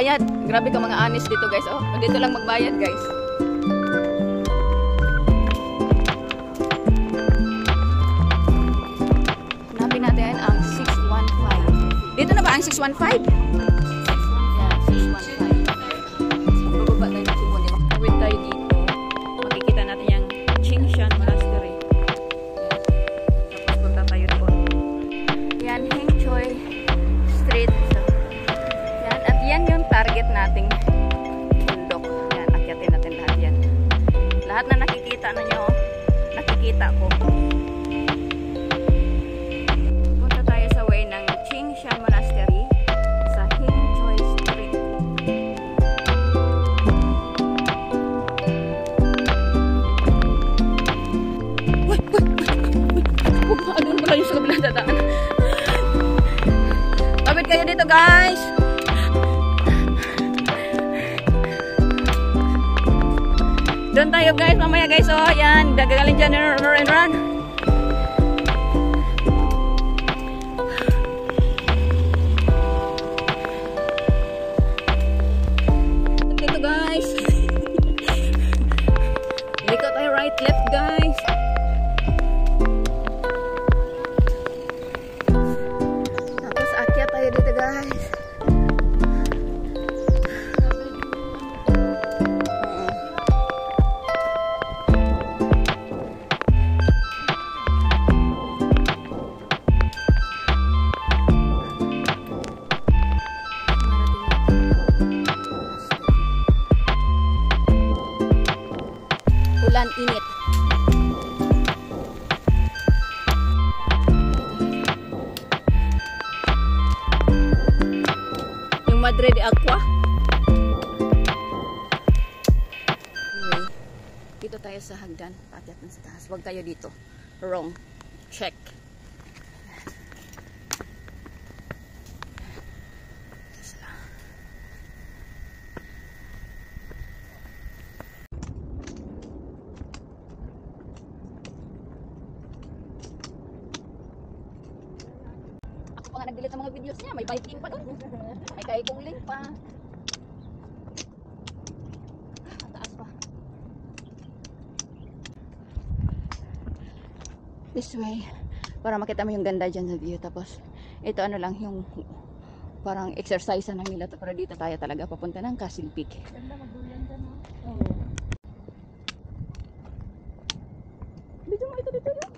magbayad. Grabe ka mga honest dito guys. Oh, dito lang magbayad guys. Hanapin natin ang 615. Dito na ba ang 615? Yeah, 615. Bababa tayo ng Simon. Makawid tayo dito. Makikita natin yung Qingshan Monastery. Tapos punta tayo doon. Yan, Hengchoy Street. Yan, at yan yung target nating bundok. Yan, akyatin natin lahat yan. Lahat na nakikita na nyo, nakikita ko. Punta tayo sa way ng Qingshan Monastery sa Hengchoy Street. Ano pala yung sa kabilang dadaan? Kapit kayo dito guys! Doon tayo guys, mamaya guys, oh, yan, gagaling dyan, run. Dito guys. Liko tayo right, left guys. Tapos akyat tayo dito guys. Ulan, init. Yung Madre de Aqua. Anyway, dito tayo sa hagdan. Paakyat na sa taas. Huwag tayo dito. Wrong. Check. Mga nag-delete sa mga videos niya, may biking pa doon. May kaikong link pa. Taas pa. This way. Para makita mo yung ganda dyan sa view. Tapos, ito ano lang yung parang exercise na nila. Pero dito tayo talaga papunta ng Castle Peak. Ganda magdulan dyan, no? Oo. Video mo ito dito yun.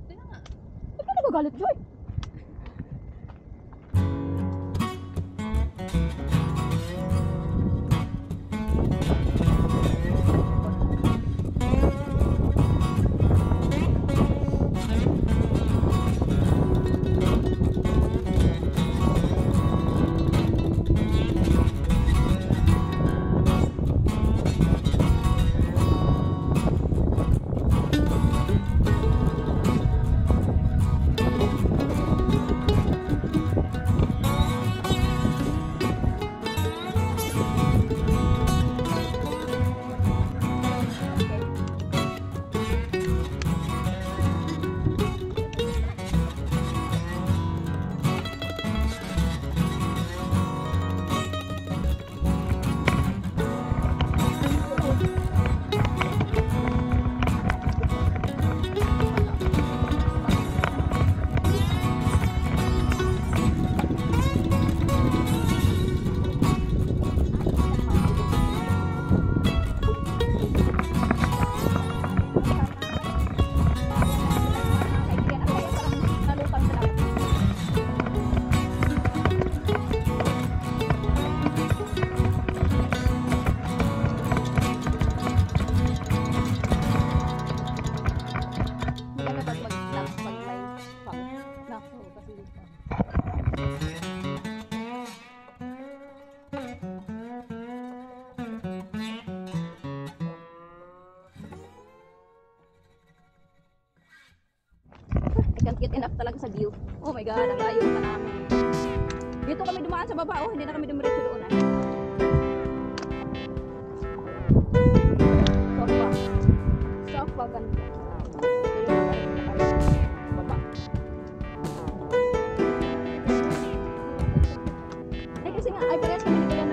Tingnan nga. Ba't ka nagagalit, Joy? Can't get enough talaga sa view. Oh my god, ang layo pa namin. Dito kami dumaan sa baba, oh, hindi na kami dumiretso doon. Sofa ganda. Baba. Eh kasi nga, ay parehas kami dito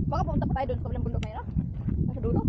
Baka punta pa tayo doon sa kabilang bundok na yun, no? Nasa dulo.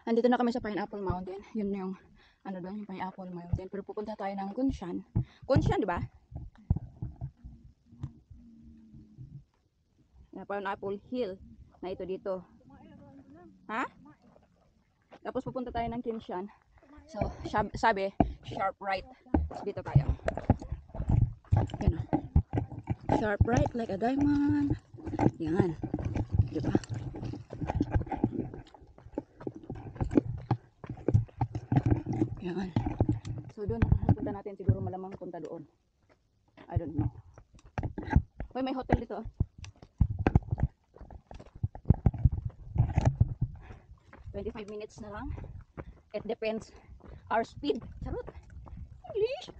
Andito na kami sa Pineapple Mountain. Yun yung ano doon, yung Pineapple Mountain. Pero pupunta tayo ng Kunshan. Kunshan, di ba? Na Pineapple Hill na ito dito. Ha? Tapos pupunta tayo ng Kinshan. So, sabi, sharp right. So, dito tayo. Yan o. Sharp right like a diamond. Yan. Di ba? Yan. So doon punta natin, siguro malamang punta doon. I don't know. Hoy, may hotel dito. 25 minutes na lang. It depends our speed. Charot. English.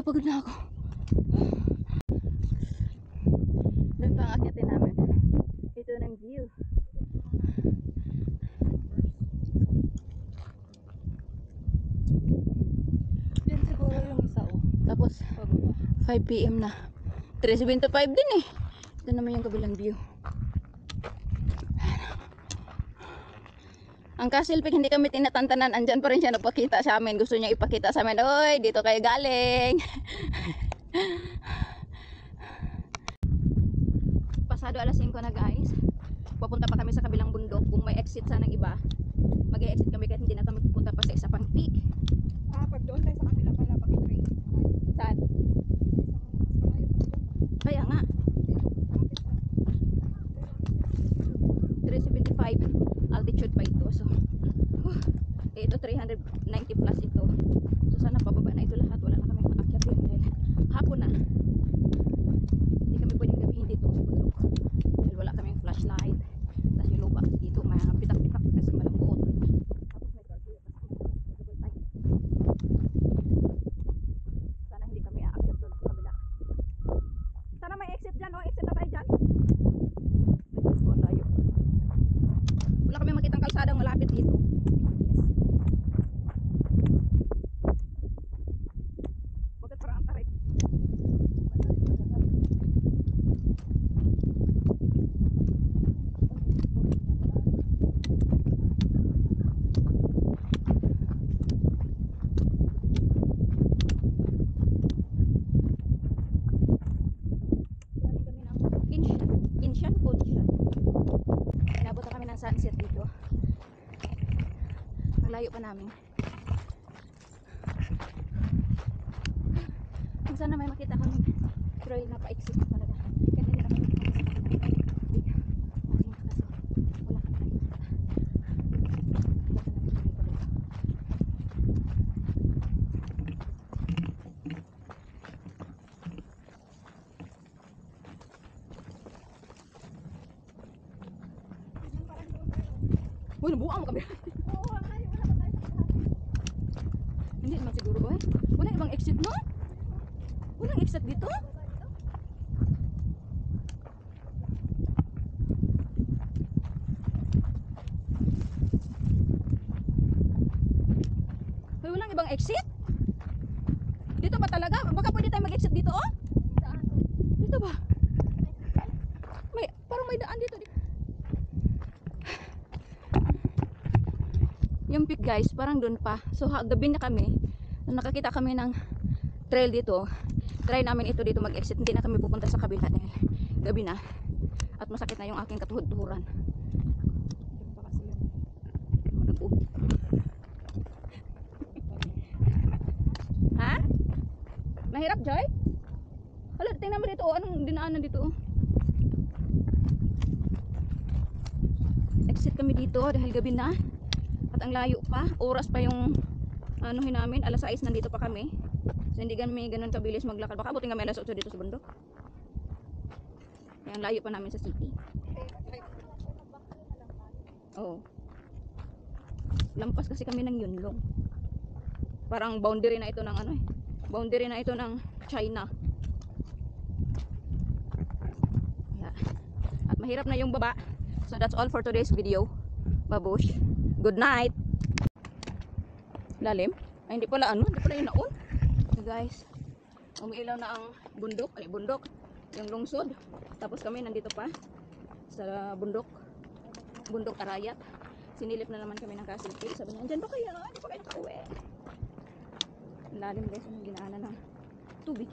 Pagod na ako. Doon pa ang akyatin namin. Ito ng view. Yan siguro yung isa oh. Tapos 5 PM na. 3:75 din eh. Ito naman yung kabilang view. Ang Castle Peak hindi kami tinatantanan, andyan pa rin siya nagpakita sa amin. Gusto niya ipakita sa amin, oy, dito kayo galing. Pasado alas 5 na guys. Papunta pa kami sa kabilang bundok. Kung may exit sana ng iba, mag-exit kami kahit hindi na kami pupunta pa sa isa pang peak. Pag doon tayo sa kabila pala pag-train. Saan? Kaya nga. 375 altitude pa ito. So, ito 390 plus ito. So sana pababa na ito lahat. Wala na kami aakyatin dahil hapon na. Hindi kami pwedeng gabihin dito sa bundok. Dahil wala kaming flashlight. Tapos yung lupa kasi dito may pitak-pitak kasi malambot. Tapos may cardio. Sana hindi kami aakyat doon sa kabila. Sana may exit dyan. Exit na tayo dyan. Wala kami makitang kalsadang malapit dito. Bakit parang ang tarik? Kinshan. Inabot na kami ng sunset dito. Ang layo pa namin. Kung sana may makita kami trail na pa-exit talaga. Kaya hindi na kami wala kami nakikita. Uy, nabuang mo kami. Hindi naman siguro eh. Wala ibang exit no? Walang exit dito? Uy, walang ibang exit? Dito ba talaga? Baka pwede tayo mag-exit dito oh? Dito ba? Parang may daan dito. Yung peak guys, parang doon pa. So gabi na kami. Nung nakakita kami ng trail dito, try namin ito dito mag-exit. Hindi na kami pupunta sa kabila dahil gabi na. At masakit na yung aking katuhod-tuhuran. Ha? Mahirap, Joy? Hala, tingnan mo dito. Oh. Anong dinaanan dito? Oh. Exit kami dito dahil gabi na. At ang layo pa. Oras pa yung anuhin namin. Alas 6 nandito pa kami. So hindi kami ganun kabilis maglakad. Baka abutin kami alas 8 dito sa bundok. Ang layo pa namin sa city. Oo. Lampas kasi kami ng Yunlong. Parang boundary na ito ng ano eh. Boundary na ito ng China. Yeah. At mahirap na yung baba. So that's all for today's video. Babush. Good night. Lalim. Ay hindi pala ano. Hindi pala yung naon. So guys. Umiilaw na ang bundok. Ay bundok. Yung lungsod. Tapos kami nandito pa. Sa bundok. Bundok Arayat. Sinilip na naman kami ng kasilpil. Sabi niya, andyan ba kayo? Hindi pa kayo nakauwi. Lalim guys. Ang ginaanan ng tubig.